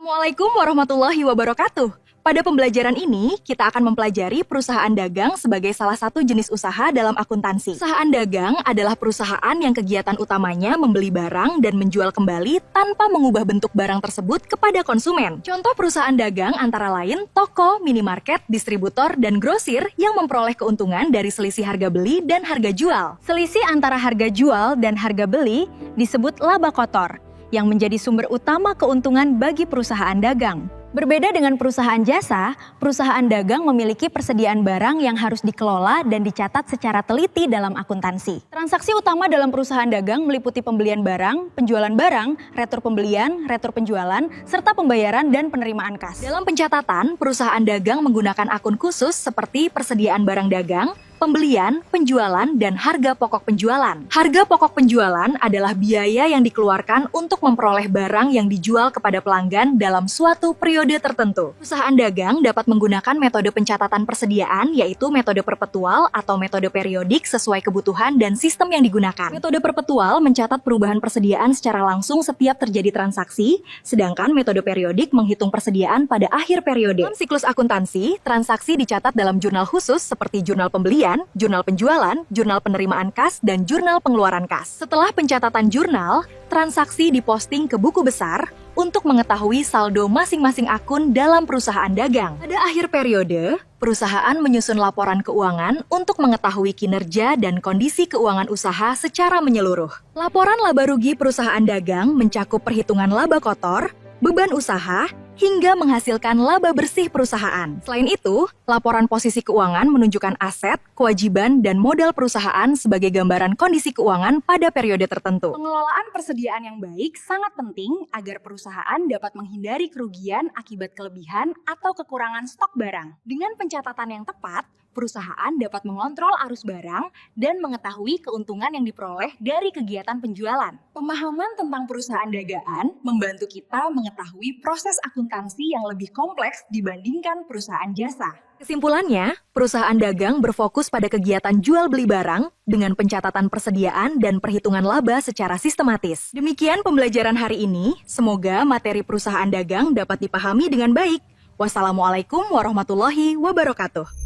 Assalamualaikum warahmatullahi wabarakatuh. Pada pembelajaran ini, kita akan mempelajari perusahaan dagang sebagai salah satu jenis usaha dalam akuntansi. Perusahaan dagang adalah perusahaan yang kegiatan utamanya membeli barang dan menjual kembali tanpa mengubah bentuk barang tersebut kepada konsumen. Contoh perusahaan dagang antara lain toko, minimarket, distributor, dan grosir yang memperoleh keuntungan dari selisih harga beli dan harga jual. Selisih antara harga jual dan harga beli disebut laba kotor, yang menjadi sumber utama keuntungan bagi perusahaan dagang. Berbeda dengan perusahaan jasa, perusahaan dagang memiliki persediaan barang yang harus dikelola dan dicatat secara teliti dalam akuntansi. Transaksi utama dalam perusahaan dagang meliputi pembelian barang, penjualan barang, retur pembelian, retur penjualan, serta pembayaran dan penerimaan kas. Dalam pencatatan, perusahaan dagang menggunakan akun khusus seperti persediaan barang dagang, pembelian, penjualan, dan harga pokok penjualan. Harga pokok penjualan adalah biaya yang dikeluarkan untuk memperoleh barang yang dijual kepada pelanggan dalam suatu periode tertentu. Perusahaan dagang dapat menggunakan metode pencatatan persediaan, yaitu metode perpetual atau metode periodik sesuai kebutuhan dan sistem yang digunakan. Metode perpetual mencatat perubahan persediaan secara langsung setiap terjadi transaksi, sedangkan metode periodik menghitung persediaan pada akhir periode. Dalam siklus akuntansi, transaksi dicatat dalam jurnal khusus seperti jurnal pembelian, jurnal penjualan, jurnal penerimaan kas, dan jurnal pengeluaran kas. Setelah pencatatan jurnal, transaksi diposting ke buku besar untuk mengetahui saldo masing-masing akun dalam perusahaan dagang. Pada akhir periode, perusahaan menyusun laporan keuangan untuk mengetahui kinerja dan kondisi keuangan usaha secara menyeluruh. Laporan laba rugi perusahaan dagang mencakup perhitungan laba kotor, beban usaha, hingga menghasilkan laba bersih perusahaan. Selain itu, laporan posisi keuangan menunjukkan aset, kewajiban, dan modal perusahaan sebagai gambaran kondisi keuangan pada periode tertentu. Pengelolaan persediaan yang baik sangat penting agar perusahaan dapat menghindari kerugian akibat kelebihan atau kekurangan stok barang. Dengan pencatatan yang tepat, perusahaan dapat mengontrol arus barang dan mengetahui keuntungan yang diperoleh dari kegiatan penjualan. Pemahaman tentang perusahaan dagangan membantu kita mengetahui proses akuntansi yang lebih kompleks dibandingkan perusahaan jasa. Kesimpulannya, perusahaan dagang berfokus pada kegiatan jual beli barang dengan pencatatan persediaan dan perhitungan laba secara sistematis. Demikian pembelajaran hari ini, semoga materi perusahaan dagang dapat dipahami dengan baik. Wassalamualaikum warahmatullahi wabarakatuh.